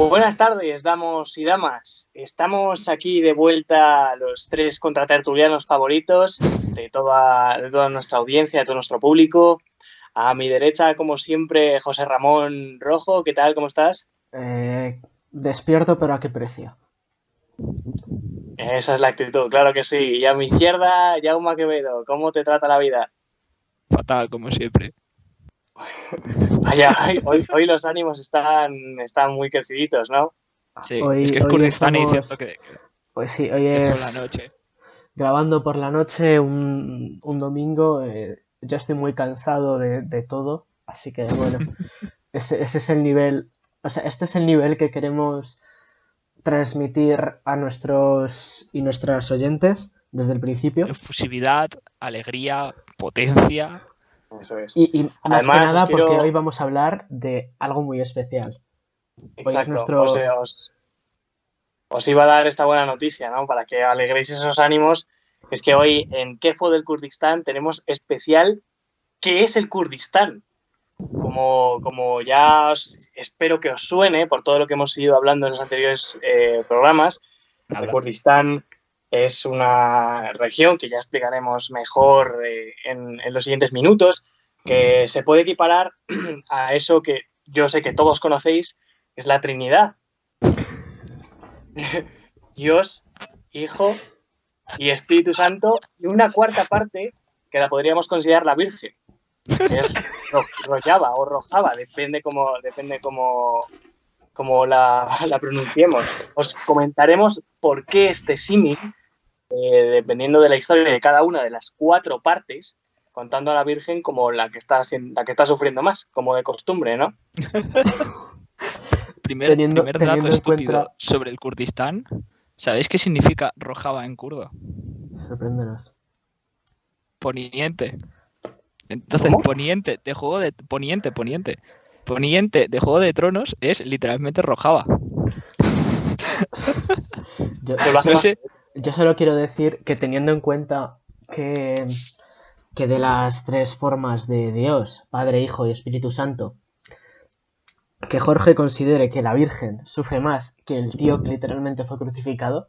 Buenas tardes, damos y damas. Estamos aquí de vuelta los tres contratertulianos favoritos de toda nuestra audiencia, de todo nuestro público. A mi derecha, como siempre, José Ramón Rojo. ¿Qué tal? ¿Cómo estás? Despierto, pero ¿a qué precio? Esa es la actitud, claro que sí. Y a mi izquierda, Jaume Quevedo. ¿Cómo te trata la vida? Fatal, como siempre. Vaya, hoy los ánimos están muy creciditos, ¿no? Sí, Hoy, es que es hoy Kurdistán y estamos... cierto que Pues sí, hoy es por la es noche. grabando por la noche un domingo. Yo estoy muy cansado de todo, así que bueno, ese es el nivel, o sea, este es el nivel que queremos transmitir a nuestros y nuestras oyentes desde el principio. Efusividad, alegría, potencia. Eso es. Y más que Además, nada porque hoy vamos a hablar de algo muy especial. Hoy es Exacto, nuestro... os iba a dar esta buena noticia, ¿no? Para que alegréis esos ánimos. Es que hoy en ¿Qué fue del Kurdistán? Tenemos especial ¿Qué es el Kurdistán? Como ya espero que os suene por todo lo que hemos ido hablando en los anteriores programas, el Kurdistán es una región que ya explicaremos mejor en los siguientes minutos, que se puede equiparar a eso que yo sé que todos conocéis, es la Trinidad. Dios, Hijo y Espíritu Santo, y una cuarta parte que la podríamos considerar la Virgen, que es Rojava o Rojava, depende cómo la pronunciemos. Os comentaremos por qué este símil, dependiendo de la historia de cada una de las cuatro partes, contando a la Virgen como la que está sufriendo más, como de costumbre, ¿no? Primer dato estúpido cuenta... sobre el Kurdistán. ¿Sabéis qué significa Rojava en kurdo? Sorpréndenos. Poniente. Entonces, ¿Cómo? Poniente de Juego de Juego de Tronos es literalmente Rojava. Yo solo quiero decir que teniendo en cuenta que de las tres formas de Dios, Padre, Hijo y Espíritu Santo, que Jorge considere que la Virgen sufre más que el tío que literalmente fue crucificado,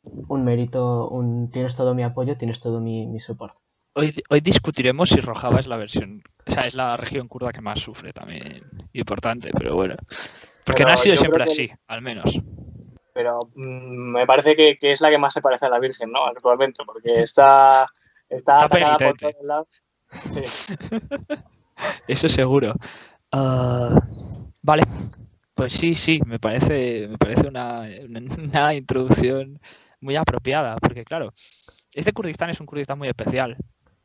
un mérito, tienes todo mi apoyo, tienes todo mi soporte. Hoy discutiremos si Rojava es la versión, o sea, es la región kurda que más sufre también, importante, pero bueno. Porque no ha sido siempre así, al menos. Pero me parece que es la que más se parece a la Virgen, ¿no? Actualmente, porque está atacada por todos lados. Sí. Eso seguro. Vale, pues sí, me parece una introducción muy apropiada, porque claro, este Kurdistán es un Kurdistán muy especial,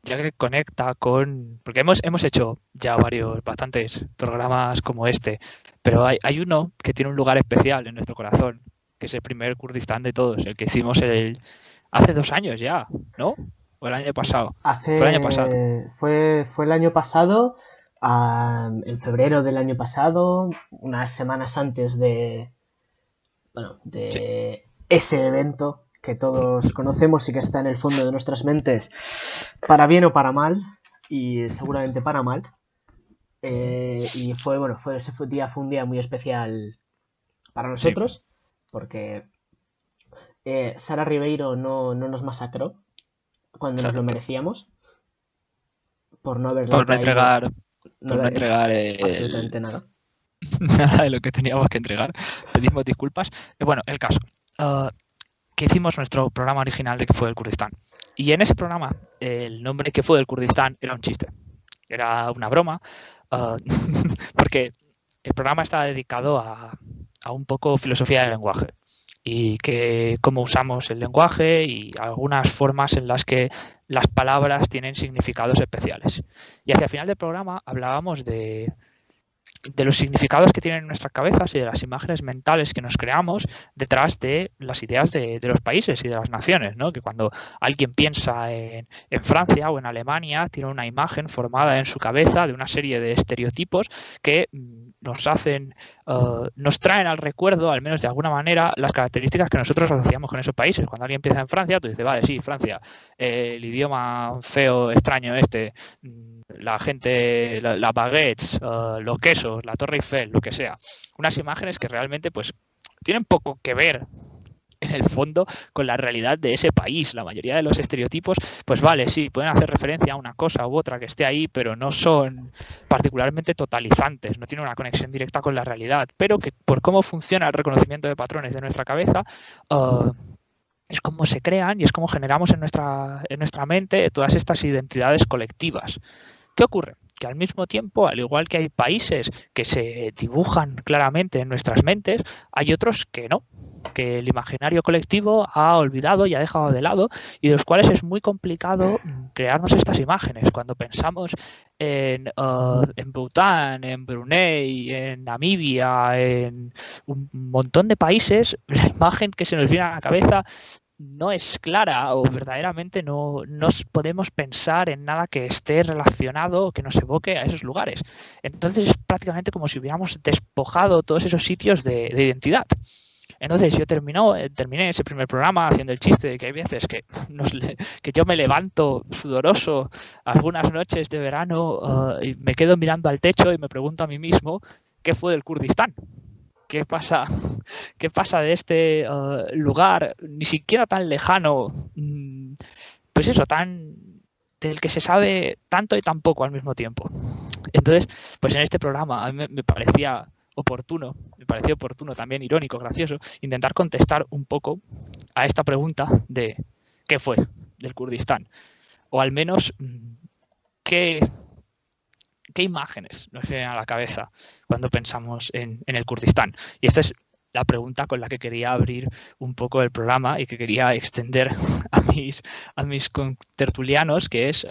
ya que conecta con... Porque hemos hecho ya bastantes programas como este, pero hay uno que tiene un lugar especial en nuestro corazón, que es el primer Kurdistán de todos, el que hicimos hace 2 años ya, ¿no? ¿O el año pasado? Fue el año pasado. Fue el año pasado, en febrero del año pasado, unas semanas antes de ese evento que todos conocemos y que está en el fondo de nuestras mentes, para bien o para mal, y seguramente para mal. Y ese fue un día muy especial para nosotros, porque Sara Ribeiro no nos masacró cuando nos lo merecíamos, por no haberla entregar absolutamente nada. Nada de lo que teníamos que entregar. Pedimos disculpas. Bueno, el caso. Que hicimos nuestro programa original de Que fue del Kurdistán. Y en ese programa, el nombre Que fue del Kurdistán era un chiste. Era una broma. Porque el programa estaba dedicado a un poco filosofía del lenguaje. Y que cómo usamos el lenguaje y algunas formas en las que las palabras tienen significados especiales. Y hacia el final del programa hablábamos de los significados que tienen en nuestras cabezas y de las imágenes mentales que nos creamos detrás de las ideas de los países y de las naciones, ¿no? Que cuando alguien piensa en Francia o en Alemania, tiene una imagen formada en su cabeza de una serie de estereotipos que nos traen al recuerdo, al menos de alguna manera, las características que nosotros asociamos con esos países. Cuando alguien piensa en Francia, tú dices, vale, sí, Francia, el idioma feo, extraño la gente, las baguettes, los quesos, Montjuic, la Torre Eiffel, lo que sea. Unas imágenes que realmente pues tienen poco que ver en el fondo con la realidad de ese país. La mayoría de los estereotipos, pues vale, sí, pueden hacer referencia a una cosa u otra que esté ahí, pero no son particularmente totalizantes, no tienen una conexión directa con la realidad, pero que por cómo funciona el reconocimiento de patrones de nuestra cabeza, es como se crean y es como generamos en nuestra mente todas estas identidades colectivas. ¿Qué ocurre? Que al mismo tiempo, al igual que hay países que se dibujan claramente en nuestras mentes, hay otros que no, que el imaginario colectivo ha olvidado y ha dejado de lado, y de los cuales es muy complicado crearnos estas imágenes. Cuando pensamos en Bután, en Brunei, en Namibia, en un montón de países, la imagen que se nos viene a la cabeza no es clara, o verdaderamente no podemos pensar en nada que esté relacionado o que nos evoque a esos lugares. Entonces es prácticamente como si hubiéramos despojado todos esos sitios de identidad. Entonces yo terminé ese primer programa haciendo el chiste de que hay veces que yo me levanto sudoroso algunas noches de verano y me quedo mirando al techo y me pregunto a mí mismo qué fue del Kurdistán. ¿Qué pasa de este lugar ni siquiera tan lejano, pues eso, del que se sabe tanto y tan poco al mismo tiempo? Entonces, pues en este programa a mí me parecía oportuno, también irónico, gracioso, intentar contestar un poco a esta pregunta de ¿qué fue del Kurdistán? O al menos, ¿qué imágenes nos vienen a la cabeza cuando pensamos en el Kurdistán? Y esta es la pregunta con la que quería abrir un poco el programa y que quería extender a mis contertulianos, que es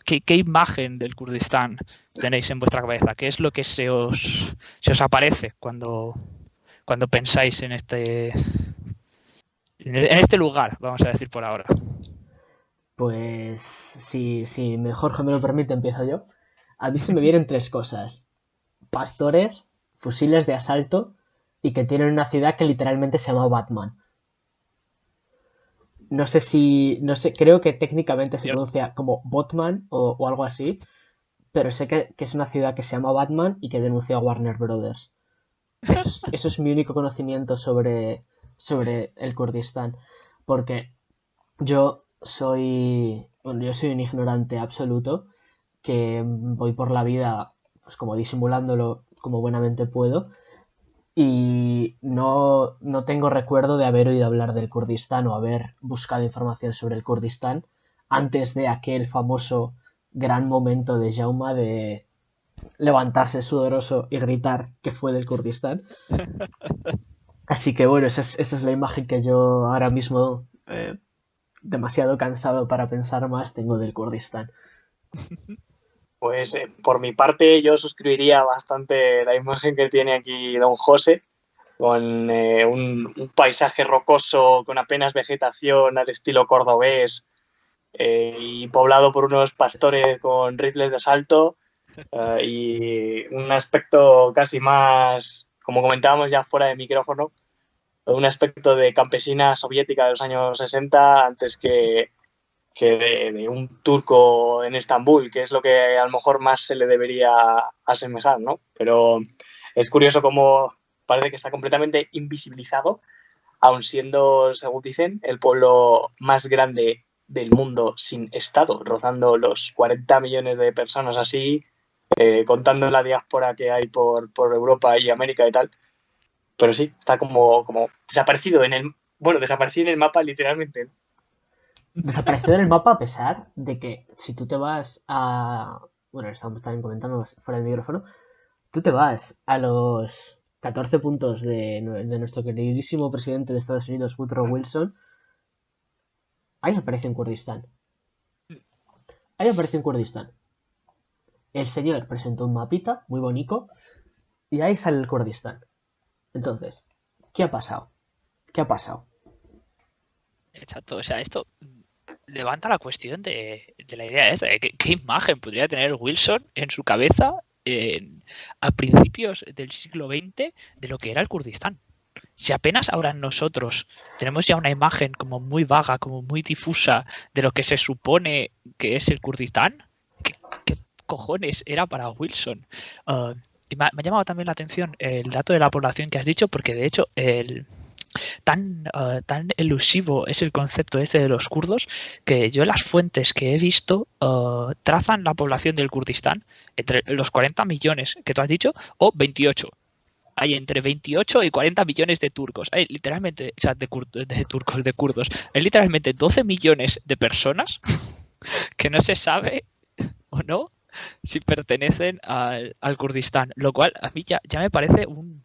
¿qué imagen del Kurdistán tenéis en vuestra cabeza? ¿Qué es lo que se os aparece cuando pensáis en este lugar, vamos a decir por ahora? Pues si Jorge me lo permite, empiezo yo. A mí se me vienen tres cosas: pastores, fusiles de asalto y que tienen una ciudad que literalmente se llama Batman. No sé, creo que técnicamente se pronuncia como Botman o algo así, pero sé que es una ciudad que se llama Batman y que denunció a Warner Brothers. Eso es mi único conocimiento sobre el Kurdistán, porque yo soy un ignorante absoluto que voy por la vida pues como disimulándolo como buenamente puedo, y no tengo recuerdo de haber oído hablar del Kurdistán o haber buscado información sobre el Kurdistán antes de aquel famoso gran momento de Jaume de levantarse sudoroso y gritar que fue del Kurdistán. Así que bueno, esa es la imagen que yo ahora mismo, demasiado cansado para pensar más, tengo del Kurdistán. Pues por mi parte yo suscribiría bastante la imagen que tiene aquí don José, con un paisaje rocoso con apenas vegetación al estilo cordobés, y poblado por unos pastores con rifles de asalto, y un aspecto casi más, como comentábamos ya fuera de micrófono, un aspecto de campesina soviética de los años 60 antes que de un turco en Estambul, que es lo que a lo mejor más se le debería asemejar, ¿no? Pero es curioso cómo parece que está completamente invisibilizado, aun siendo, según dicen, el pueblo más grande del mundo sin Estado, rozando los 40 millones de personas así, contando la diáspora que hay por Europa y América y tal. Pero sí, está como desaparecido desaparecido en el mapa literalmente. Desapareció del mapa a pesar de que si tú te vas a... Bueno, estamos también comentando fuera del micrófono. Tú te vas a los 14 puntos de nuestro queridísimo presidente de Estados Unidos, Woodrow Wilson. Ahí aparece en Kurdistán. El señor presentó un mapita muy bonito y ahí sale el Kurdistán. Entonces, ¿qué ha pasado? Exacto, o sea, esto levanta la cuestión de la idea esta, de qué imagen podría tener Wilson en su cabeza a principios del siglo XX de lo que era el Kurdistán. Si apenas ahora nosotros tenemos ya una imagen como muy vaga, como muy difusa de lo que se supone que es el Kurdistán, ¿qué cojones era para Wilson? y me ha llamado también la atención el dato de la población que has dicho, porque de hecho tan elusivo es el concepto este de los kurdos que yo en las fuentes que he visto trazan la población del Kurdistán entre los 40 millones que tú has dicho o 28. Hay entre 28 y 40 millones de turcos. Hay literalmente, o sea, de kurdos. Hay literalmente 12 millones de personas que no se sabe o no si pertenecen al Kurdistán. Lo cual a mí ya me parece un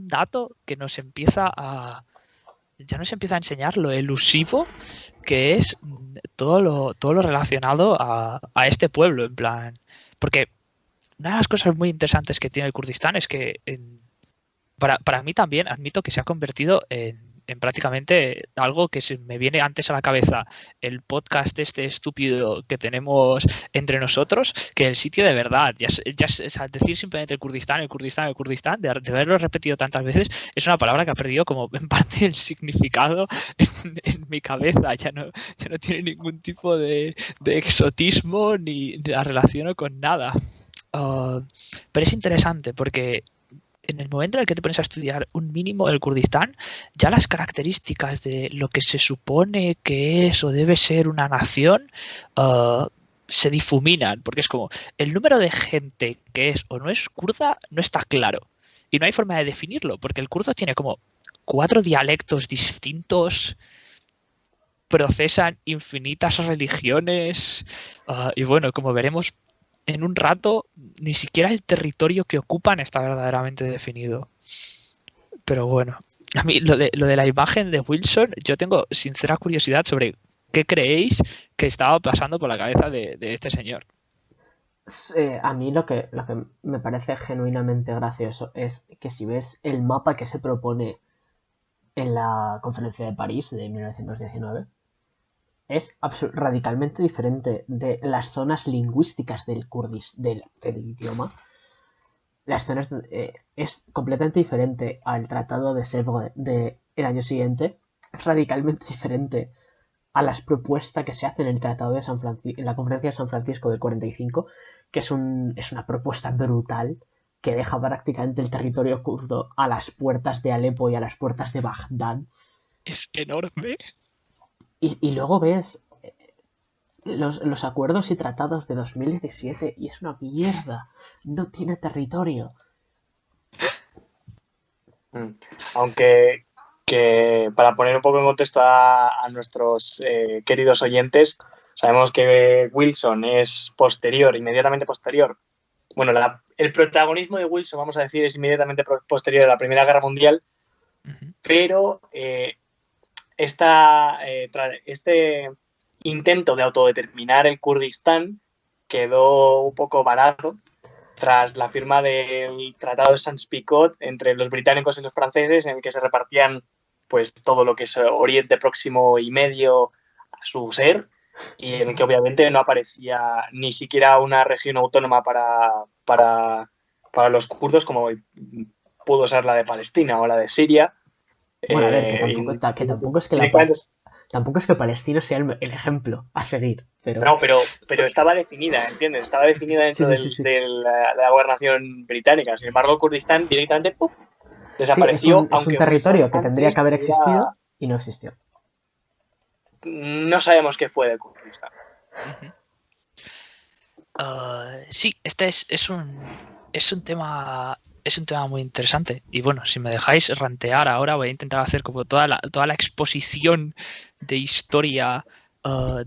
dato que nos empieza a enseñar lo elusivo que es todo lo relacionado a este pueblo, en plan. Porque una de las cosas muy interesantes que tiene el Kurdistán es que para mí también admito que se ha convertido en prácticamente algo que se me viene antes a la cabeza, el podcast este estúpido que tenemos entre nosotros, que el sitio de verdad. O sea, decir simplemente el Kurdistán, de haberlo repetido tantas veces, es una palabra que ha perdido como en parte el significado en mi cabeza. Ya no tiene ningún tipo de exotismo ni la relaciono con nada. Pero es interesante porque en el momento en el que te pones a estudiar un mínimo del Kurdistán, ya las características de lo que se supone que es o debe ser una nación se difuminan, porque es como el número de gente que es o no es kurda no está claro y no hay forma de definirlo, porque el kurdo tiene como 4 dialectos distintos, procesan infinitas religiones y bueno, como veremos en un rato, ni siquiera el territorio que ocupan está verdaderamente definido. Pero bueno, a mí lo de la imagen de Wilson, yo tengo sincera curiosidad sobre qué creéis que estaba pasando por la cabeza de este señor. A mí lo que me parece genuinamente gracioso es que si ves el mapa que se propone en la conferencia de París de 1919, es radicalmente diferente de las zonas lingüísticas del idioma. Las zonas es completamente diferente al tratado de Sèvres del año siguiente. Es radicalmente diferente a las propuestas que se hacen en el tratado de en la conferencia de San Francisco del 45, que es una propuesta brutal que deja prácticamente el territorio kurdo a las puertas de Alepo y a las puertas de Bagdad. Es enorme. Y luego ves los acuerdos y tratados de 2017 y es una mierda. No tiene territorio. Aunque que para poner un poco en contexto a nuestros queridos oyentes, sabemos que Wilson es posterior, inmediatamente posterior. Bueno, el protagonismo de Wilson, vamos a decir, es inmediatamente posterior a la Primera Guerra Mundial, pero este intento de autodeterminar el Kurdistán quedó un poco varado tras la firma del Tratado de Sykes-Picot entre los británicos y los franceses, en el que se repartían pues todo lo que es Oriente Próximo y Medio a su ser, y en el que obviamente no aparecía ni siquiera una región autónoma para los kurdos, como pudo ser la de Palestina o la de Siria. Bueno, a ver, que tampoco es que Palestina sea el ejemplo a seguir. No, pero estaba definida, ¿entiendes? Estaba definida dentro de la gobernación británica. Sin embargo, Kurdistán directamente ¡pum!, desapareció. Es un territorio que tendría que haber existido y no existió. No sabemos qué fue de Kurdistán. Sí, este es un tema muy interesante. Y bueno, si me dejáis rantear ahora, voy a intentar hacer como toda la exposición de historia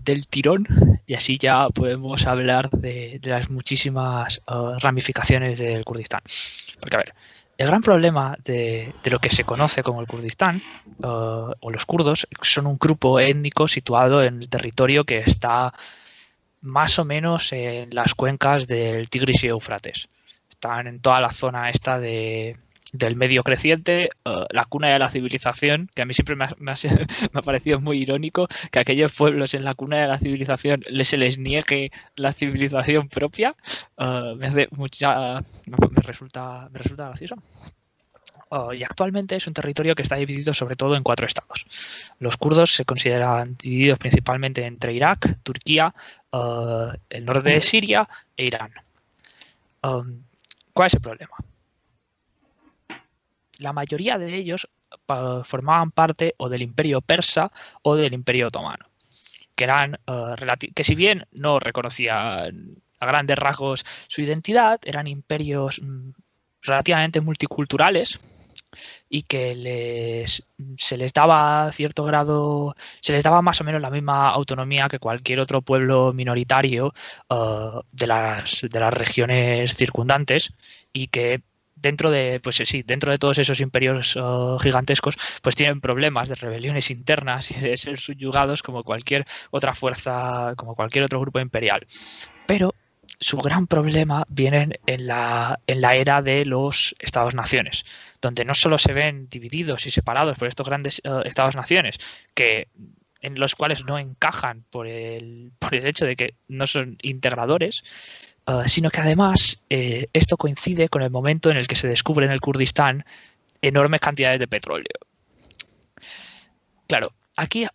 del tirón, y así ya podemos hablar de las muchísimas ramificaciones del Kurdistán. Porque, a ver, el gran problema de lo que se conoce como el Kurdistán, o los kurdos, son un grupo étnico situado en el territorio que está más o menos en las cuencas del Tigris y Éufrates. Están en toda la zona esta del Medio Creciente, la cuna de la civilización, que a mí siempre me ha parecido muy irónico que a aquellos pueblos en la cuna de la civilización se les niegue la civilización propia. Me resulta gracioso. Y actualmente es un territorio que está dividido sobre todo en 4 estados. Los kurdos se consideran divididos principalmente entre Irak, Turquía, el norte de Siria e Irán. ¿Cuál es el problema? La mayoría de ellos formaban parte o del Imperio Persa o del Imperio Otomano, que eran que si bien no reconocían a grandes rasgos su identidad, eran imperios relativamente multiculturales y que se les daba cierto grado, se les daba más o menos la misma autonomía que cualquier otro pueblo minoritario de las regiones circundantes, y que dentro de, pues sí, dentro de todos esos imperios gigantescos, pues tienen problemas de rebeliones internas y de ser subyugados como cualquier otra fuerza, como cualquier otro grupo imperial. Pero su gran problema viene en la era de los Estados-naciones, donde no solo se ven divididos y separados por estos grandes Estados-naciones, en los cuales no encajan por el hecho de que no son integradores, sino que además esto coincide con el momento en el que se descubre en el Kurdistán enormes cantidades de petróleo. Claro, aquí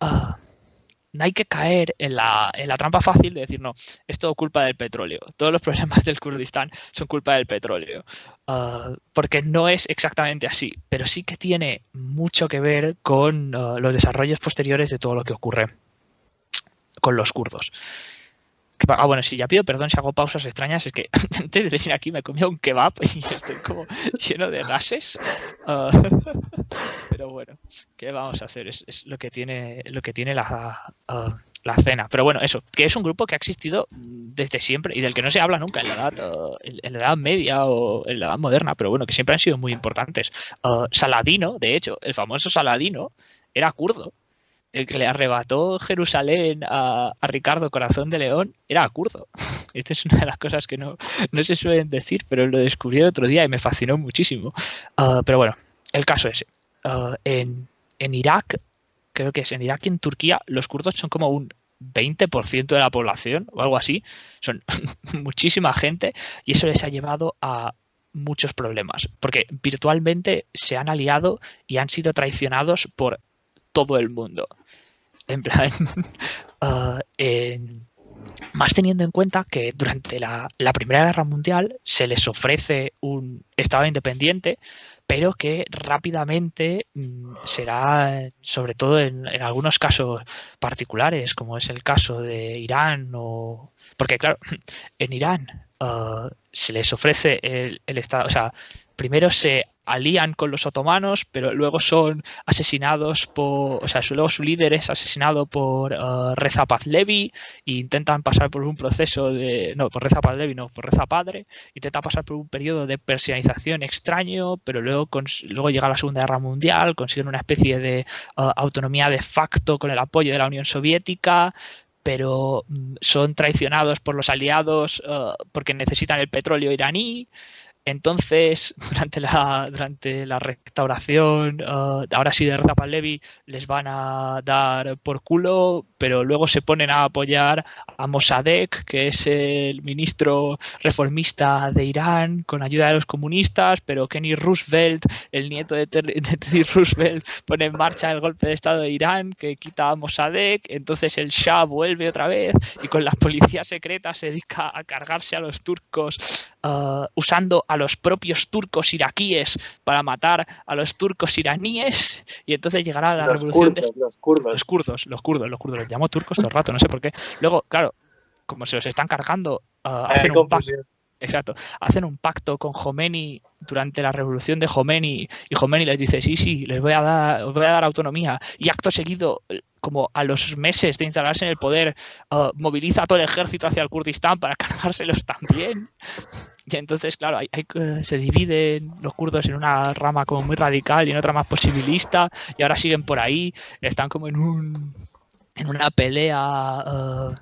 no hay que caer en la trampa fácil de decir, no, es todo culpa del petróleo. Todos los problemas del Kurdistán son culpa del petróleo. Porque no es exactamente así, pero sí que tiene mucho que ver con los desarrollos posteriores de todo lo que ocurre con los kurdos. Bueno, sí, ya pido perdón si hago pausas extrañas, es que antes de venir aquí me comí un kebab y estoy como lleno de gases. Pero bueno, ¿qué vamos a hacer? Es lo que tiene la cena. Pero bueno, eso, que es un grupo que ha existido desde siempre y del que no se habla nunca en la edad media o en la edad moderna, pero bueno, que siempre han sido muy importantes. Saladino, de hecho, el famoso Saladino era kurdo. El que le arrebató Jerusalén a Ricardo Corazón de León era kurdo. Esta es una de las cosas que no se suelen decir, pero lo descubrí el otro día y me fascinó muchísimo. Pero bueno, el caso es, en Irak, creo que es en Irak y en Turquía, los kurdos son como un 20% de la población o algo así. Son muchísima gente y eso les ha llevado a muchos problemas, porque virtualmente se han aliado y han sido traicionados por todo el mundo. En plan, más teniendo en cuenta que durante la Primera Guerra Mundial se les ofrece un Estado independiente, pero que rápidamente será, sobre todo en algunos casos particulares, como es el caso de Irán, porque claro, en Irán se les ofrece el Estado, o sea, primero se alían con los otomanos, pero luego son asesinados luego su líder es asesinado por Reza Pahlavi e intentan pasar por un proceso por Reza Padre, intenta pasar por un periodo de persianización extraño, pero luego llega la Segunda Guerra Mundial, consiguen una especie de autonomía de facto con el apoyo de la Unión Soviética, pero son traicionados por los aliados porque necesitan el petróleo iraní. Entonces, durante la restauración, ahora sí de Reza Pahlavi, les van a dar por culo, pero luego se ponen a apoyar a Mossadegh, que es el ministro reformista de Irán, con ayuda de los comunistas, pero Kenny Roosevelt, el nieto de Teddy Roosevelt, pone en marcha el golpe de Estado de Irán, que quita a Mossadegh. Entonces el Shah vuelve otra vez y con la policía secreta se dedica a cargarse a los turcos, usando a los propios turcos iraquíes para matar a los turcos iraníes, y entonces llegará la revolución los kurdos. Los kurdos, los llamo turcos todo el rato, no sé por qué. Luego, claro, como se los están cargando, hacen un pacto con Jomeini durante la revolución de Jomeini, y Jomeini les dice, sí, os voy a dar autonomía, y acto seguido, como a los meses de instalarse en el poder, moviliza a todo el ejército hacia el Kurdistán para cargárselos también. Y entonces, claro, se dividen los kurdos en una rama como muy radical y en otra más posibilista, y ahora siguen por ahí, están como en una pelea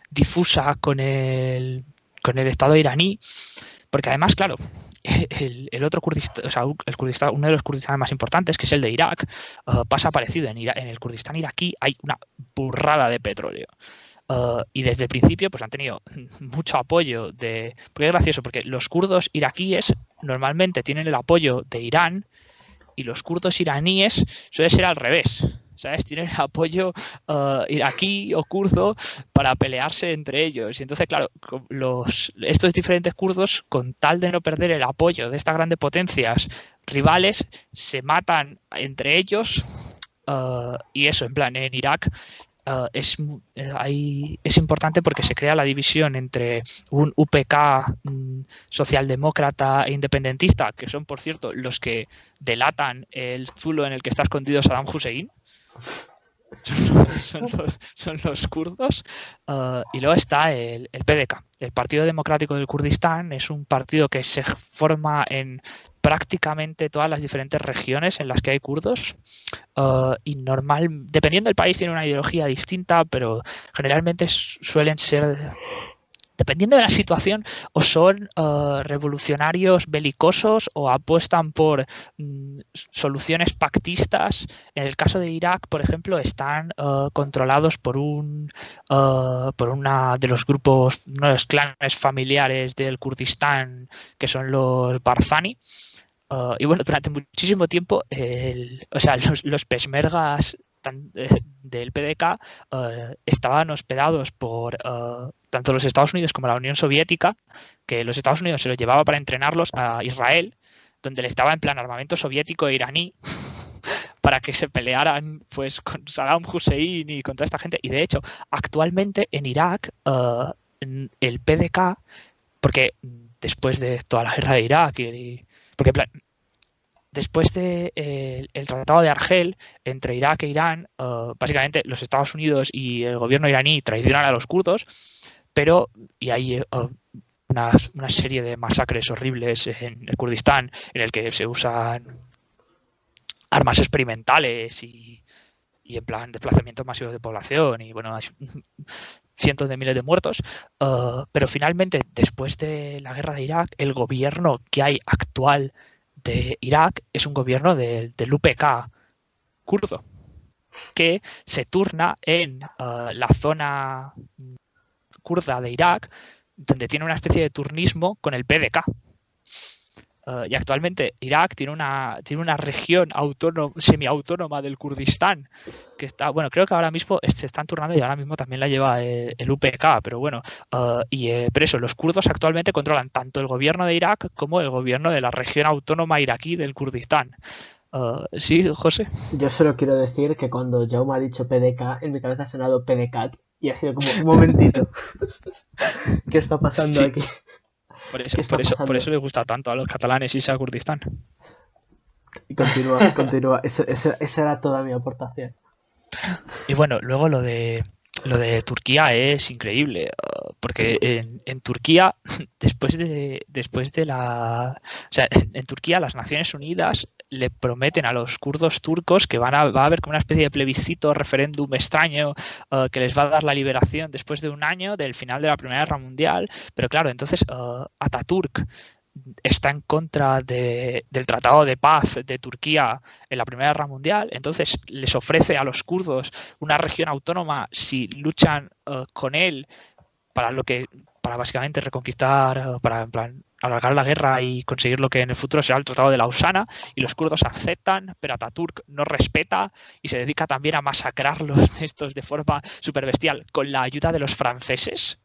difusa con el Estado iraní, porque además, claro, el otro Kurdistán, o sea, el Kurdistán, uno de los Kurdistanes más importantes, que es el de Irak, pasa parecido. En el Kurdistán iraquí hay una burrada de petróleo. Y desde el principio pues han tenido mucho apoyo porque es gracioso, porque los kurdos iraquíes normalmente tienen el apoyo de Irán y los kurdos iraníes suele ser al revés. ¿sabes? Tienen apoyo iraquí o kurdo para pelearse entre ellos. Y entonces, claro, estos diferentes kurdos, con tal de no perder el apoyo de estas grandes potencias rivales, se matan entre ellos. Y eso, en plan, en Irak es importante porque se crea la división entre un UPK socialdemócrata e independentista, que son, por cierto, los que delatan el zulo en el que está escondido Saddam Hussein. Son los kurdos. Y luego está el PDK, el Partido Democrático del Kurdistán. Es un partido que se forma en prácticamente todas las diferentes regiones en las que hay kurdos, y dependiendo del país tiene una ideología distinta, pero generalmente suelen ser, dependiendo de la situación, o son revolucionarios belicosos o apuestan por soluciones pactistas. En el caso de Irak, por ejemplo, están controlados por una de los grupos, uno de los clanes familiares del Kurdistán, que son los Barzani. Y bueno, durante muchísimo tiempo, los peshmergas del PDK estaban hospedados por tanto los Estados Unidos como la Unión Soviética, que los Estados Unidos se los llevaba para entrenarlos a Israel, donde le estaba en plan armamento soviético e iraní para que se pelearan pues con Saddam Hussein y con toda esta gente. Y de hecho, actualmente en Irak, el PDK, porque después de toda la guerra de Irak porque en plan, después del el Tratado de Argel entre Irak e Irán, básicamente los Estados Unidos y el gobierno iraní traicionan a los kurdos, y hay una serie de masacres horribles en el Kurdistán en el que se usan armas experimentales y en plan desplazamientos masivos de población y bueno, hay cientos de miles de muertos, pero finalmente después de la guerra de Irak, el gobierno que hay actual de Irak es un gobierno del UPK kurdo, que se turna en la zona kurda de Irak, donde tiene una especie de turnismo con el PDK. Y actualmente Irak tiene una región semiautónoma del Kurdistán que está, bueno, creo que ahora mismo se están turnando y ahora mismo también la lleva el UPK, pero bueno, pero eso, los kurdos actualmente controlan tanto el gobierno de Irak como el gobierno de la región autónoma iraquí del Kurdistán. ¿Sí, José? Yo solo quiero decir que cuando Jaume ha dicho PDK, en mi cabeza ha sonado PDCAT y ha sido como un momentito. ¿Qué está pasando aquí? Por eso le gusta tanto a los catalanes irse a Kurdistán. Y continúa. Esa era toda mi aportación. Y bueno, luego lo de Turquía es increíble, porque en Turquía, en Turquía las Naciones Unidas le prometen a los kurdos turcos que va a haber como una especie de plebiscito, referéndum extraño, que les va a dar la liberación después de un año del final de la Primera Guerra Mundial. Pero claro, entonces Ataturk está en contra del Tratado de Paz de Turquía en la Primera Guerra Mundial, entonces les ofrece a los kurdos una región autónoma si luchan con él para básicamente reconquistar, para en plan alargar la guerra y conseguir lo que en el futuro será el Tratado de Lausana, y los kurdos aceptan, pero Ataturk no respeta y se dedica también a masacrarlos de forma súper bestial, con la ayuda de los franceses.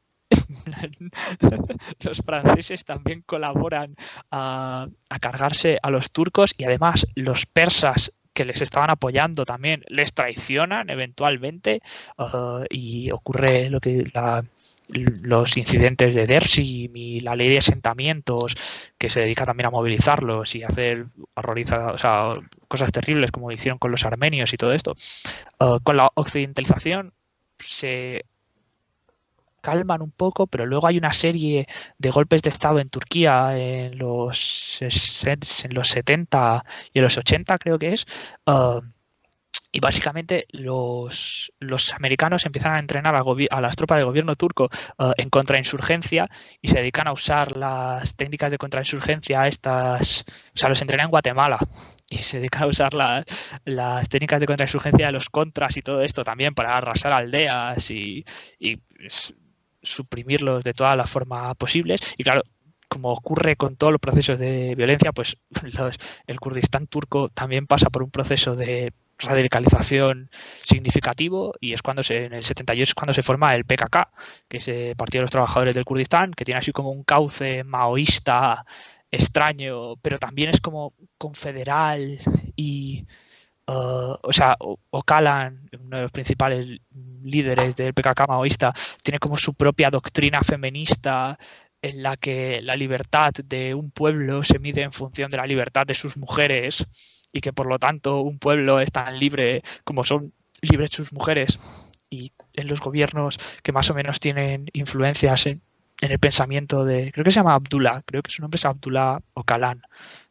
Los franceses también colaboran a cargarse a los turcos, y además los persas que les estaban apoyando también les traicionan eventualmente, y ocurre los incidentes de Dersim y la ley de asentamientos, que se dedica también a movilizarlos y a hacer cosas terribles como hicieron con los armenios y todo esto. Con la occidentalización se calman un poco, pero luego hay una serie de golpes de Estado en Turquía en los 70 y en los 80, creo que es, y básicamente los americanos empiezan a entrenar a las tropas del gobierno turco en contrainsurgencia, y se dedican a usar las técnicas de contrainsurgencia los entrenan en Guatemala y se dedican a usar las técnicas de contrainsurgencia de los contras y todo esto también para arrasar aldeas y suprimirlos de todas las formas posibles. Y claro, como ocurre con todos los procesos de violencia, pues el Kurdistán turco también pasa por un proceso de radicalización significativo, y es cuando en el 78 es cuando se forma el PKK, que es el Partido de los Trabajadores del Kurdistán, que tiene así como un cauce maoísta extraño, pero también es como confederal y o sea, Öcalan, uno de los principales líderes del PKK maoísta, tiene como su propia doctrina feminista en la que la libertad de un pueblo se mide en función de la libertad de sus mujeres, y que por lo tanto un pueblo es tan libre como son libres sus mujeres. Y en los gobiernos que más o menos tienen influencias en el pensamiento de, creo que se llama Abdullah, creo que su nombre es Abdullah Öcalan,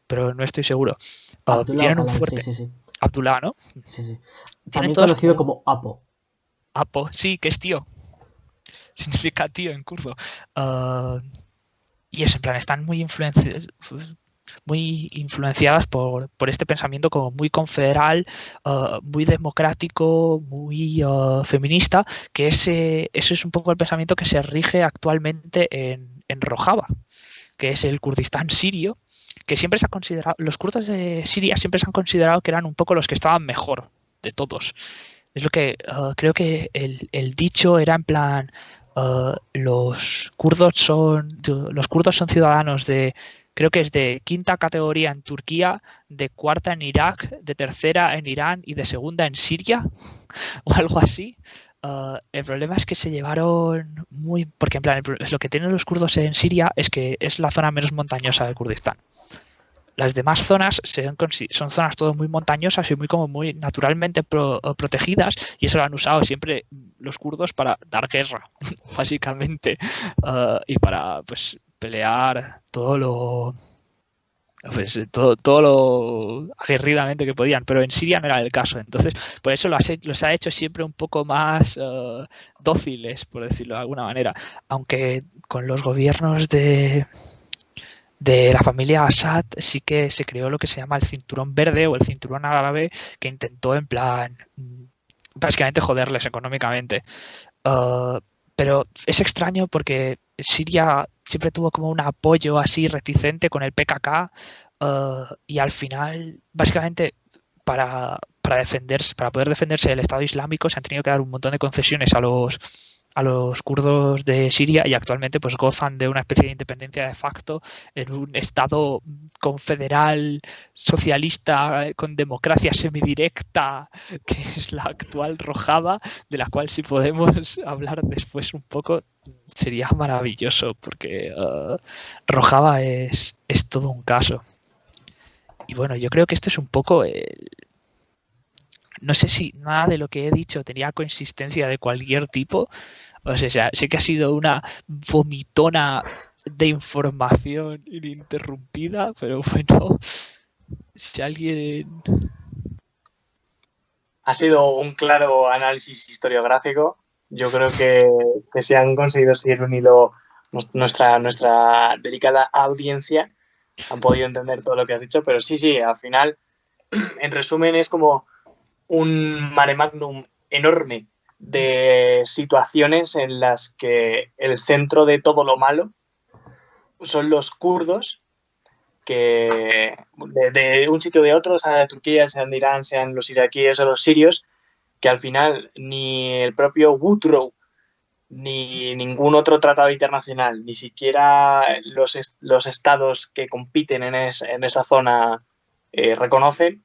pero no estoy seguro. Abdullah Tienen un Öcalan, fuerte... sí, sí, sí. Abdullah, ¿no? Sí, sí. Tienen También todos conocido como Apo. Apo, sí, que es tío. Significa tío en kurdo. Y eso, en plan, están muy influenciadas por este pensamiento como muy confederal, muy democrático, muy feminista, que ese es un poco el pensamiento que se rige actualmente en Rojava, que es el Kurdistán sirio, que siempre se ha considerado, los kurdos de Siria siempre se han considerado que eran un poco los que estaban mejor de todos. Es lo que creo que el dicho era en plan, los kurdos son ciudadanos de, creo que es de quinta categoría en Turquía, de cuarta en Irak, de tercera en Irán y de segunda en Siria, o algo así. El problema es que se llevaron muy... Porque en plan, lo que tienen los kurdos en Siria es que es la zona menos montañosa del Kurdistán. Las demás zonas son zonas todo muy montañosas y muy naturalmente protegidas, y eso lo han usado siempre los kurdos para dar guerra, básicamente, y para pues pelear todo lo aguerridamente que podían, pero en Siria no era el caso. Entonces, por eso los ha hecho siempre un poco más dóciles, por decirlo de alguna manera, aunque con los gobiernos de la familia Assad sí que se creó lo que se llama el cinturón verde o el cinturón árabe, que intentó en plan básicamente joderles económicamente. Pero es extraño porque Siria siempre tuvo como un apoyo así reticente con el PKK, y al final básicamente para poder defenderse del Estado Islámico se han tenido que dar un montón de concesiones a los kurdos de Siria, y actualmente pues gozan de una especie de independencia de facto en un estado confederal socialista con democracia semidirecta, que es la actual Rojava, de la cual si podemos hablar después un poco sería maravilloso, porque Rojava es todo un caso. Y bueno, yo creo que esto es un poco no sé si nada de lo que he dicho tenía consistencia de cualquier tipo. O sea, sé que ha sido una vomitona de información ininterrumpida, pero bueno, si alguien... Ha sido un claro análisis historiográfico. Yo creo que se han conseguido seguir un hilo nuestra delicada audiencia. Han podido entender todo lo que has dicho, pero sí, al final, en resumen, es como un mare magnum enorme de situaciones en las que el centro de todo lo malo son los kurdos, que de un sitio de otro, sean de Turquía, sean de Irán, sean los iraquíes o los sirios, que al final ni el propio Woodrow ni ningún otro tratado internacional, ni siquiera los estados que compiten en esa zona reconocen.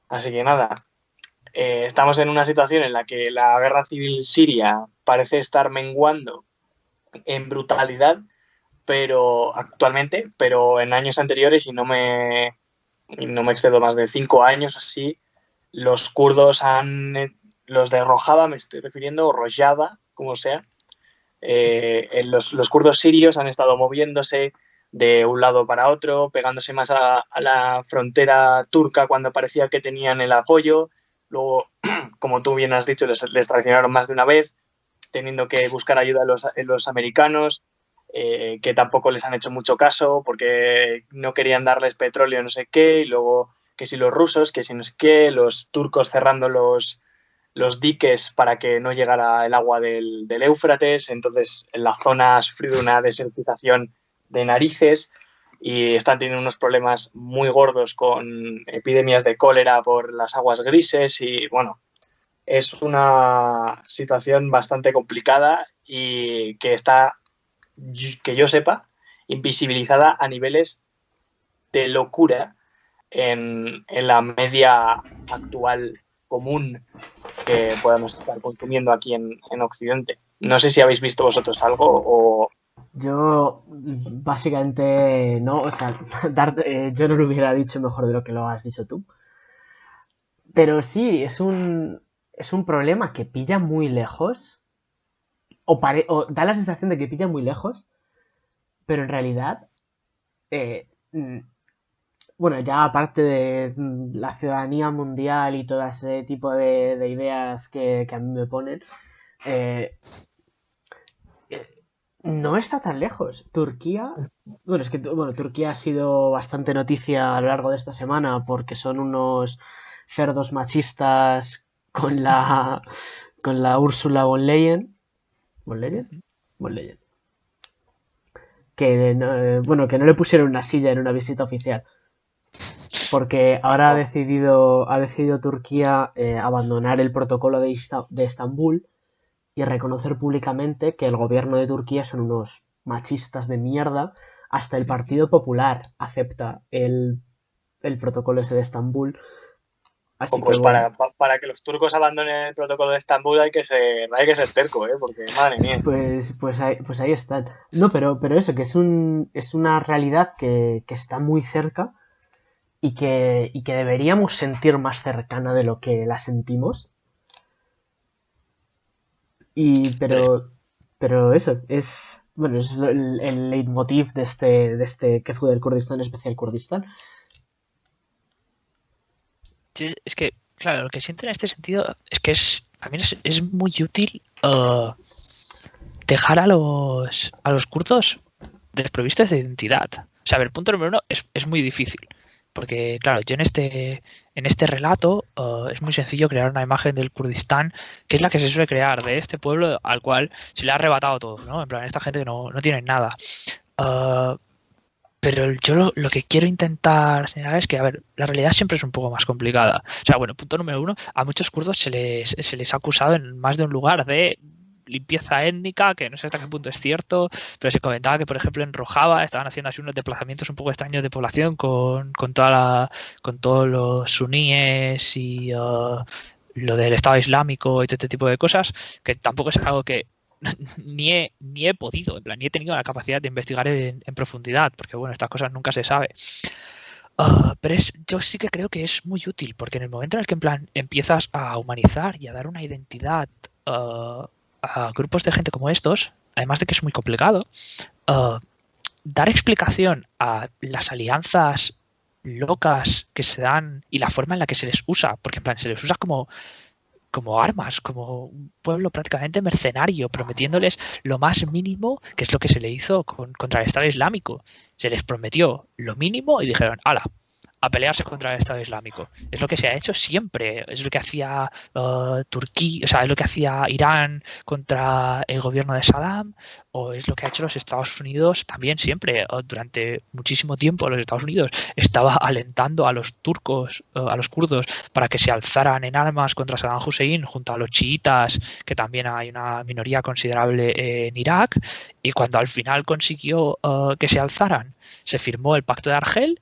Así que nada, estamos en una situación en la que la guerra civil siria parece estar menguando en brutalidad, pero actualmente, pero en años anteriores, y no me excedo más de 5 años así, los kurdos los de Rojava, me estoy refiriendo, o Rojava, como sea, los kurdos sirios han estado moviéndose de un lado para otro, pegándose más a la frontera turca cuando parecía que tenían el apoyo. Luego, como tú bien has dicho, les traicionaron más de una vez, teniendo que buscar ayuda en los americanos, que tampoco les han hecho mucho caso porque no querían darles petróleo, no sé qué, y luego que si los rusos, que si no sé qué, los turcos cerrando los diques para que no llegara el agua del Éufrates. Entonces, en la zona ha sufrido una desertización de narices, y están teniendo unos problemas muy gordos con epidemias de cólera por las aguas grises y bueno, es una situación bastante complicada y que está, que yo sepa, invisibilizada a niveles de locura en la media actual común que podemos estar consumiendo aquí en Occidente. No sé si habéis visto vosotros algo o... Yo básicamente no, o sea, yo no lo hubiera dicho mejor de lo que lo has dicho tú. Pero sí, es un problema que pilla muy lejos, o da la sensación de que pilla muy lejos, pero en realidad, eh, bueno, ya aparte de la ciudadanía mundial y todo ese tipo de ideas que a mí me ponen, eh, no está tan lejos. Turquía, bueno, es que bueno, Turquía ha sido bastante noticia a lo largo de esta semana porque son unos cerdos machistas con la Úrsula von Leyen. ¿Von Leyen? Von Leyen. Que no, bueno, que no le pusieron una silla en una visita oficial. Porque ahora ha decidido Turquía abandonar el protocolo de Estambul y reconocer públicamente que el gobierno de Turquía son unos machistas de mierda. Hasta el Partido Popular acepta el protocolo ese de Estambul. Así Pues que bueno, para que los turcos abandonen el protocolo de Estambul hay que ser terco, porque madre mía. pues ahí están. No, pero eso, que es una realidad que está muy cerca y que deberíamos sentir más cercana de lo que la sentimos. Pero eso, es, bueno, es el leitmotiv de este que fue del Kurdistán, especial Kurdistán. Sí, es que, claro, lo que siento en este sentido es que también es muy útil dejar a los kurdos desprovistos de identidad. O sea, a ver, punto número uno, es muy difícil. Porque, claro, yo en este relato es muy sencillo crear una imagen del Kurdistán, que es la que se suele crear, de este pueblo al cual se le ha arrebatado todo, ¿no? En plan, esta gente que no tiene nada. Pero yo lo que quiero intentar señalar es que, a ver, la realidad siempre es un poco más complicada. O sea, bueno, punto número uno, a muchos kurdos se les ha acusado en más de un lugar de limpieza étnica, que no sé hasta qué punto es cierto, pero se comentaba que, por ejemplo, en Rojava estaban haciendo así unos desplazamientos un poco extraños de población con todos los suníes y lo del Estado Islámico y todo este tipo de cosas, que tampoco es algo que ni he podido, en plan, ni he tenido la capacidad de investigar en profundidad, porque bueno, estas cosas nunca se sabe. Pero yo sí que creo que es muy útil, porque en el momento en el que en plan empiezas a humanizar y a dar una identidad a grupos de gente como estos, además de que es muy complicado, dar explicación a las alianzas locas que se dan y la forma en la que se les usa, porque en plan se les usa como armas, como un pueblo prácticamente mercenario, prometiéndoles lo más mínimo, que es lo que se le hizo contra el Estado Islámico. Se les prometió lo mínimo y dijeron, ala, a pelearse contra el Estado Islámico. Es lo que se ha hecho siempre, es lo que hacía Turquía, o sea, es lo que hacía Irán contra el gobierno de Saddam, o es lo que ha hecho los Estados Unidos también siempre. Durante muchísimo tiempo los Estados Unidos estaba alentando a los turcos, a los kurdos, para que se alzaran en armas contra Saddam Hussein, junto a los chiitas, que también hay una minoría considerable en Irak, y cuando al final consiguió que se alzaran, se firmó el Pacto de Argel.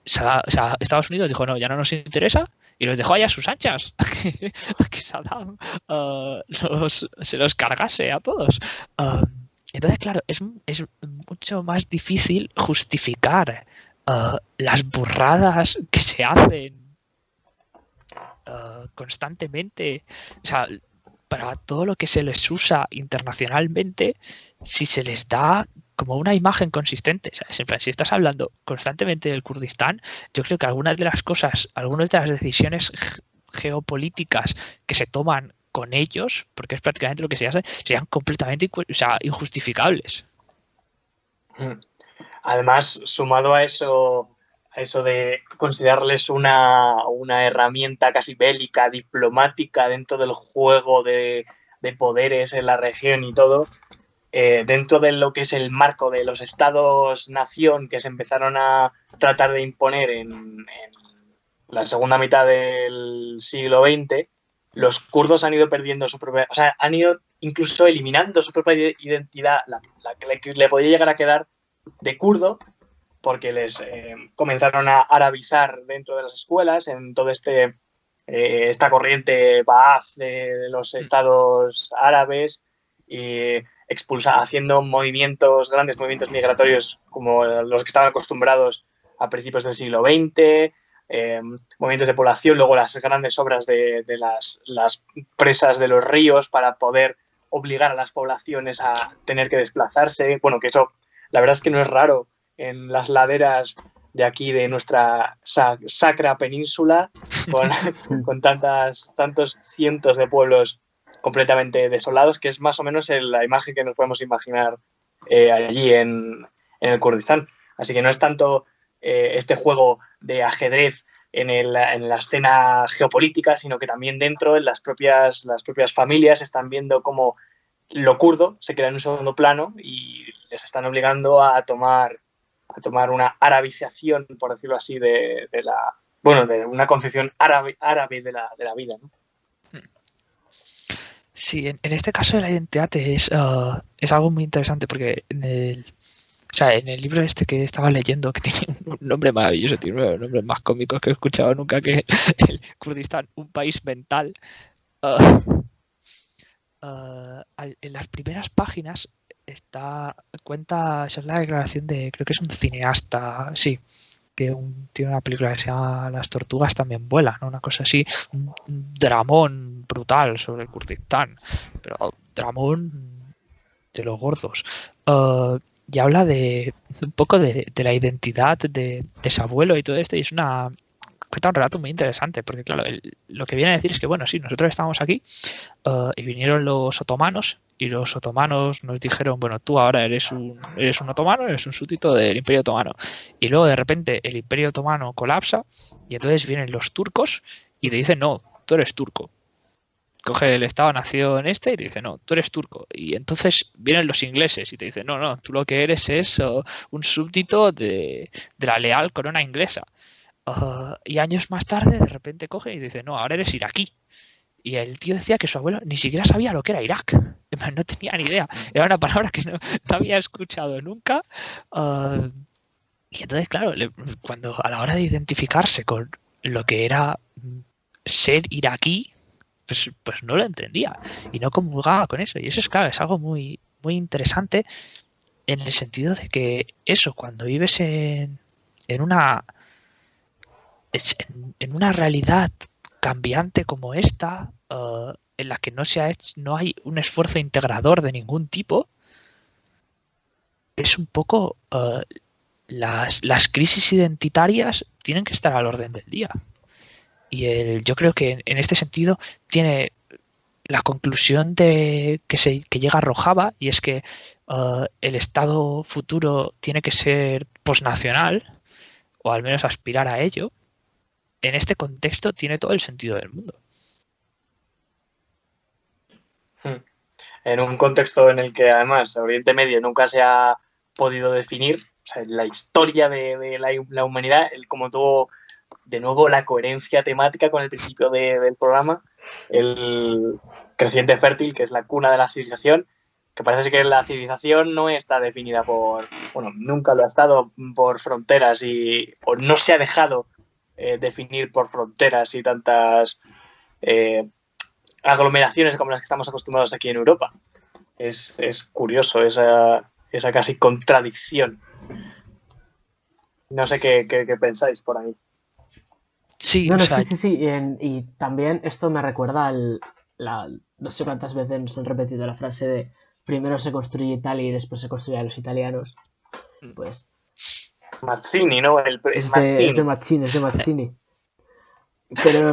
Estados Unidos dijo no, ya no nos interesa y los dejó allá a sus anchas a que Saddam se los cargase a todos. Entonces, claro, es mucho más difícil justificar las burradas que se hacen constantemente. O sea, para todo lo que se les usa internacionalmente, si se les da como una imagen consistente, ¿sabes? En plan, si estás hablando constantemente del Kurdistán, yo creo que algunas de las cosas, algunas de las decisiones geopolíticas que se toman con ellos, porque es prácticamente lo que se hace, serían completamente injustificables. Además, sumado a eso de considerarles una herramienta casi bélica, diplomática dentro del juego de poderes en la región y todo, dentro de lo que es el marco de los estados-nación que se empezaron a tratar de imponer en la segunda mitad del siglo XX, los kurdos han ido perdiendo su propia, o sea, han ido incluso eliminando su propia identidad, la que le podía llegar a quedar de kurdo, porque les comenzaron a arabizar dentro de las escuelas, en todo esta corriente Ba'ath de los estados árabes, y haciendo grandes movimientos migratorios como los que estaban acostumbrados a principios del siglo XX, movimientos de población, luego las grandes obras de las presas de los ríos para poder obligar a las poblaciones a tener que desplazarse. Bueno, que eso la verdad es que no es raro en las laderas de aquí, de nuestra sacra península, con tantos cientos de pueblos completamente desolados, que es más o menos la imagen que nos podemos imaginar allí en el Kurdistán. Así que no es tanto este juego de ajedrez en la escena geopolítica, sino que también dentro, en las propias familias, están viendo cómo lo kurdo se queda en un segundo plano y les están obligando a tomar una arabización, por decirlo así, de una concepción árabe de la vida, ¿no? Sí, en este caso de la identidad es algo muy interesante porque en el libro este que estaba leyendo, que tiene un nombre maravilloso, tiene uno de los nombres más cómicos que he escuchado nunca, que el Kurdistán, un país mental, en las primeras páginas cuenta, esa es la declaración de, creo que es un cineasta, sí, que tiene una película que se llama Las tortugas también vuelan, ¿no? Una cosa así, un dramón brutal sobre el Kurdistán, pero dramón de los gordos. Y habla un poco de la identidad de ese abuelo y todo esto, y cuenta un relato muy interesante, porque claro, lo que viene a decir es que, bueno, sí, nosotros estábamos aquí y vinieron los otomanos, y los otomanos nos dijeron, bueno, tú ahora eres un otomano, eres un súbdito del Imperio Otomano. Y luego de repente el Imperio Otomano colapsa y entonces vienen los turcos y te dicen, no, tú eres turco. Coge el Estado-Nación y te dice, no, tú eres turco. Y entonces vienen los ingleses y te dicen, no, tú lo que eres es un súbdito de la leal corona inglesa. Y años más tarde de repente coge y dice, no, ahora eres iraquí. Y el tío decía que su abuelo ni siquiera sabía lo que era Irak. No tenía ni idea. Era una palabra que no había escuchado nunca. Y entonces, claro, cuando a la hora de identificarse con lo que era ser iraquí, pues no lo entendía y no comulgaba con eso. Y eso es, claro, es algo muy, muy interesante en el sentido de que eso, cuando vives en una realidad cambiante como esta, en la que no hay un esfuerzo integrador de ningún tipo, es un poco las crisis identitarias tienen que estar al orden del día. Y yo creo que en este sentido tiene la conclusión que llega a Rojava, y es que el Estado futuro tiene que ser posnacional, o al menos aspirar a ello. En este contexto tiene todo el sentido del mundo. En un contexto en el que además Oriente Medio nunca se ha podido definir, o sea, la historia de la humanidad, como tuvo de nuevo la coherencia temática con el principio del programa, el creciente fértil, que es la cuna de la civilización, que parece que la civilización no está definida nunca lo ha estado por fronteras o no se ha dejado definir por fronteras y tantas aglomeraciones como las que estamos acostumbrados aquí en Europa. Es curioso esa casi contradicción. No sé qué pensáis por ahí. Sí, sí. Y también esto me recuerda no sé cuántas veces nos han repetido la frase de primero se construye Italia y después se construye a los italianos. Pues Mazzini, ¿no? Es de Mazzini.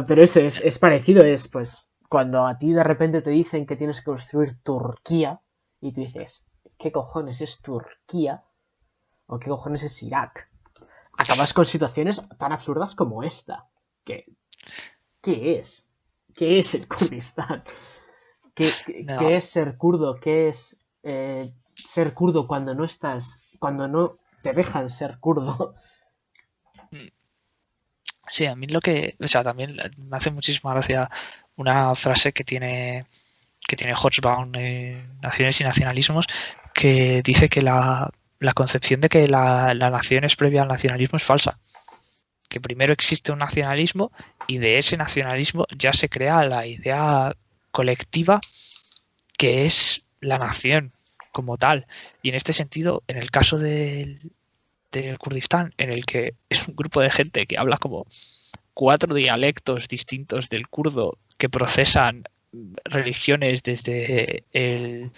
Pero eso es parecido, pues cuando a ti de repente te dicen que tienes que construir Turquía y tú dices, ¿qué cojones es Turquía? ¿O qué cojones es Irak? Acabas con situaciones tan absurdas como esta. ¿Qué es? ¿Qué es el Kurdistán? ¿Qué es ser kurdo? ¿Qué es ser kurdo cuando no te dejan ser kurdo. Sí, a mí o sea, también me hace muchísima gracia una frase que tiene Hobsbawm en Naciones y Nacionalismos, que dice que la concepción de que la nación es previa al nacionalismo es falsa. Que primero existe un nacionalismo y de ese nacionalismo ya se crea la idea colectiva que es la nación como tal. Y en este sentido, en el caso del Kurdistán, en el que es un grupo de gente que habla como 4 dialectos distintos del kurdo, que procesan religiones desde el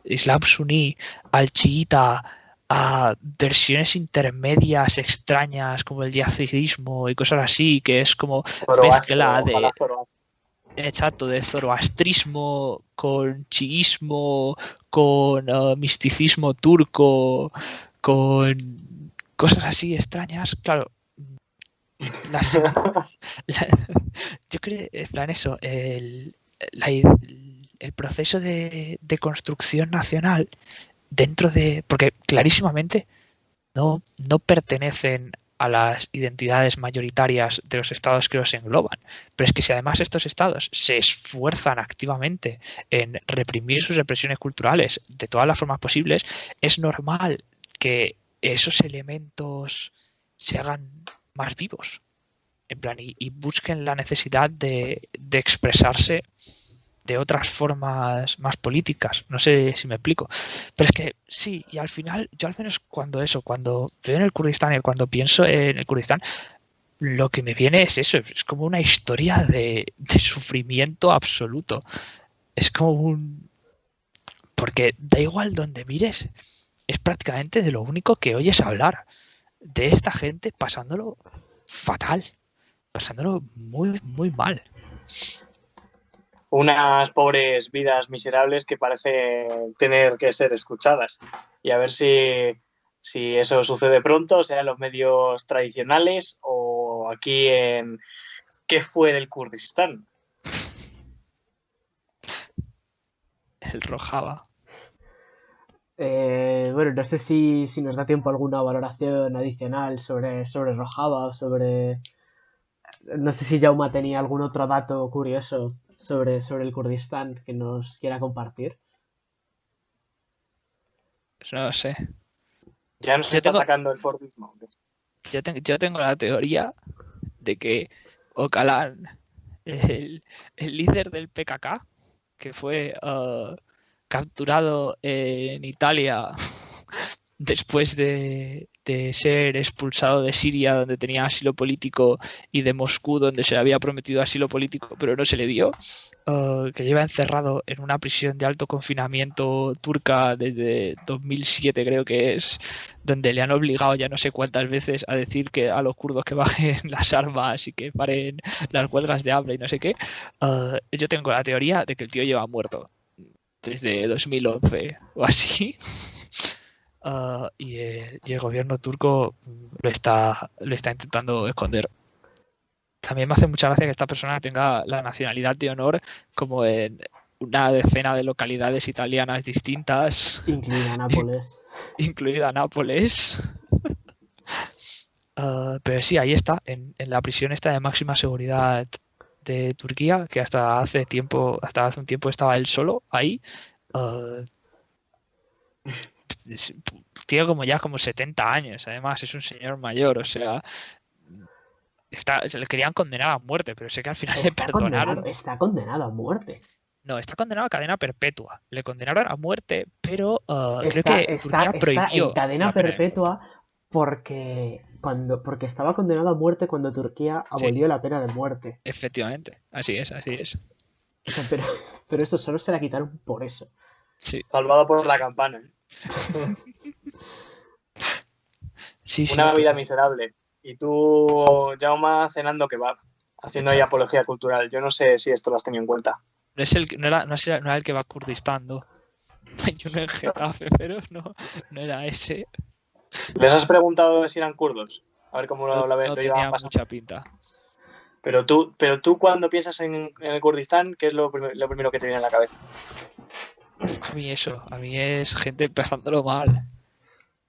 Islam suní al chiita, a versiones intermedias extrañas como el yazidismo y cosas así, que es como mezcla de, exacto, de zoroastrismo con chiismo, con misticismo turco, con cosas así extrañas. Claro, yo creo, en plan eso, el proceso de construcción nacional dentro de, porque clarísimamente no pertenecen a las identidades mayoritarias de los estados que los engloban. Pero es que si además estos estados se esfuerzan activamente en reprimir sus represiones culturales de todas las formas posibles, es normal que esos elementos se hagan más vivos. En plan, y busquen la necesidad de expresarse de otras formas más políticas. No sé si me explico. Pero es que sí, y al final, yo al menos cuando veo en el Kurdistán y cuando pienso en el Kurdistán, lo que me viene es eso, es como una historia de sufrimiento absoluto. Es como porque da igual donde mires, es prácticamente de lo único que oyes hablar. De esta gente pasándolo fatal, pasándolo muy, muy mal. Unas pobres vidas miserables que parecen tener que ser escuchadas. Y a ver si eso sucede pronto, sea en los medios tradicionales o aquí en ¿qué fue del Kurdistán? El Rojava. Bueno, no sé si nos da tiempo alguna valoración adicional sobre Rojava o sobre... No sé si Jauma tenía algún otro dato curioso sobre el Kurdistán que nos quiera compartir. Pues no lo sé. Ya nos está atacando el Fordismo. Yo tengo la teoría de que Öcalan, el líder del PKK, que fue capturado en Italia después de ser expulsado de Siria, donde tenía asilo político, y de Moscú, donde se le había prometido asilo político, pero no se le dio, que lleva encerrado en una prisión de alto confinamiento turca desde 2007, creo que es, donde le han obligado ya no sé cuántas veces a decir que a los kurdos que bajen las armas y que paren las huelgas de hambre y no sé qué. Yo tengo la teoría de que el tío lleva muerto desde 2011 o así. Y el gobierno turco lo está intentando esconder. También me hace mucha gracia que esta persona tenga la nacionalidad de honor como en una decena de localidades italianas distintas. Incluida Nápoles. Incluida Nápoles. Pero sí, ahí está, en la prisión esta de máxima seguridad de Turquía, que hasta hace un tiempo estaba él solo ahí. Tiene como 70 años, además es un señor mayor, o sea, se le querían condenar a muerte, pero sé que al final le perdonaron. Está condenado a muerte. No, está condenado a cadena perpetua. Le condenaron a muerte, pero creo Está que Turquía prohibió en cadena la pena de perpetua porque estaba condenado a muerte cuando Turquía abolió la pena de muerte. Efectivamente, así es. O sea, pero esto solo se la quitaron por eso. Sí. Salvado por la campana. Una vida miserable. Y tú, Jaume, cenando kebab, haciendo ahí apología cultural. Yo no sé si esto lo has tenido en cuenta. No era el que va a Kurdistán, ¿no? Hay uno en Getafe, pero no era ese. ¿Les has preguntado si eran kurdos? A ver cómo lo tenía llevaban pasando. Mucha pinta. Pero tú cuando piensas en el Kurdistán, ¿qué es lo primero que te viene a la cabeza? A mí es gente empezándolo mal.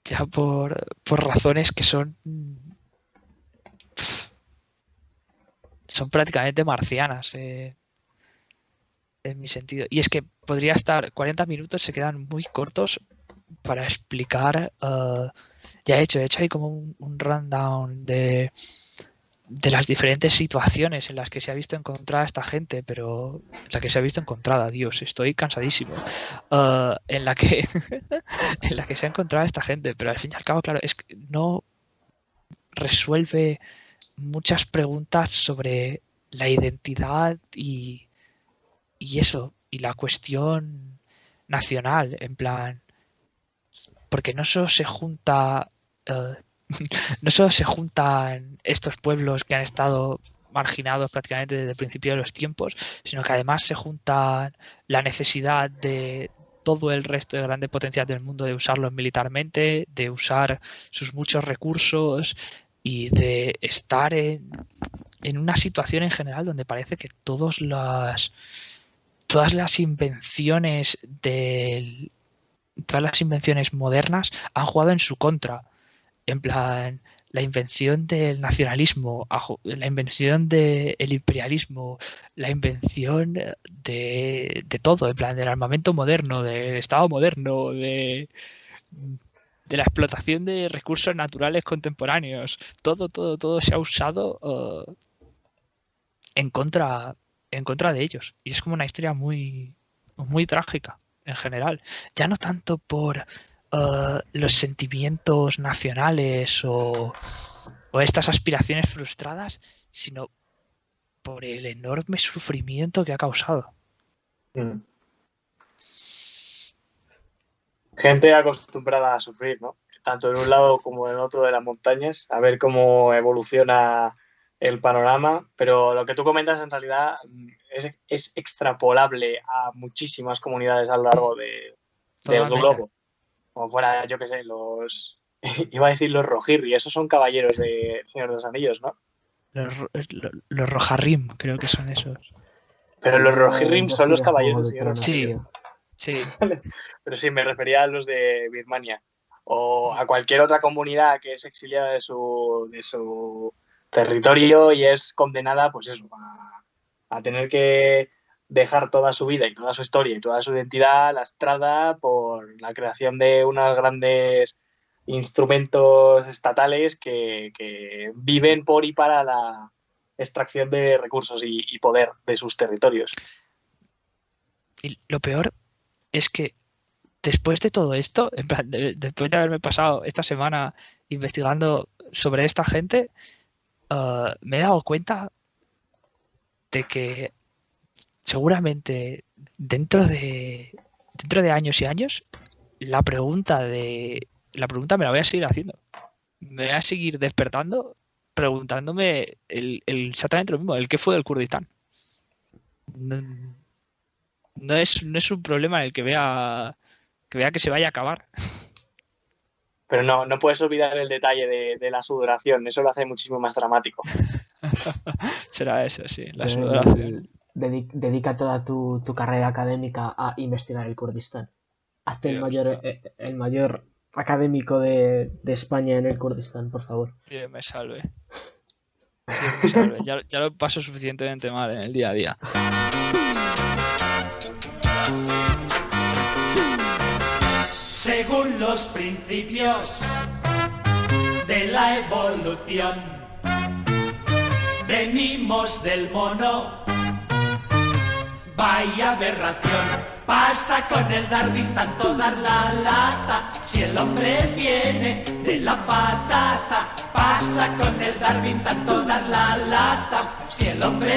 Ya por razones que son prácticamente marcianas, en mi sentido. Y es que podría estar 40 minutos, se quedan muy cortos para explicar. Ya he hecho ahí como un rundown de las diferentes situaciones en las que se ha visto encontrada esta gente, pero en la que se ha visto encontrada, Dios, estoy cansadísimo. En la que en la que se ha encontrado esta gente, pero al fin y al cabo, claro, es que no resuelve muchas preguntas sobre la identidad y eso, y la cuestión nacional, en plan, porque no solo se junta no solo se juntan estos pueblos que han estado marginados prácticamente desde el principio de los tiempos, sino que además se juntan la necesidad de todo el resto de grandes potencias del mundo de usarlos militarmente, de usar sus muchos recursos y de estar en una situación en general donde parece que todas las invenciones todas las invenciones modernas han jugado en su contra. En plan, la invención del nacionalismo, la invención del imperialismo, la invención de todo, en plan, del armamento moderno, del Estado moderno, de la explotación de recursos naturales contemporáneos. Todo se ha usado en contra de ellos. Y es como una historia muy, muy trágica en general. Ya no tanto por los sentimientos nacionales o estas aspiraciones frustradas, sino por el enorme sufrimiento que ha causado. Gente acostumbrada a sufrir, ¿no? Tanto en un lado como en otro de las montañas, a ver cómo evoluciona el panorama, pero lo que tú comentas en realidad es extrapolable a muchísimas comunidades a lo largo del globo. Como fuera, yo qué sé, iba a decir los Rohirri, esos son caballeros de Señor de los Anillos, ¿no? Los Rohirrim, creo que son esos. Pero los Rohirrim son los caballeros de Señor de los Anillos. Sí. Pero sí, me refería a los de Birmania o a cualquier otra comunidad que es exiliada de su territorio y es condenada, pues eso, a tener que dejar toda su vida y toda su historia y toda su identidad lastrada por la creación de unos grandes instrumentos estatales que viven por y para la extracción de recursos y poder de sus territorios. Y lo peor es que después de todo esto, en plan, después de haberme pasado esta semana investigando sobre esta gente, me he dado cuenta de que seguramente dentro de años y años la pregunta me la voy a seguir haciendo. Me voy a seguir despertando preguntándome exactamente lo mismo, el qué fue del Kurdistán. No es un problema en el que vea que se vaya a acabar. Pero no puedes olvidar el detalle de la sudoración, eso lo hace muchísimo más dramático. Será eso, sí, la sudoración. Dedica toda tu carrera académica a investigar el Kurdistán. Hazte el mayor académico de España en el Kurdistán, por favor. Dios me salve. Ya lo paso suficientemente mal en el día a día. Según los principios de la evolución, venimos del mono. Vaya aberración. Pasa con el Darwin tanto dar la lata, si el hombre viene de la patata. Pasa con el Darwin tanto dar la lata, si el hombre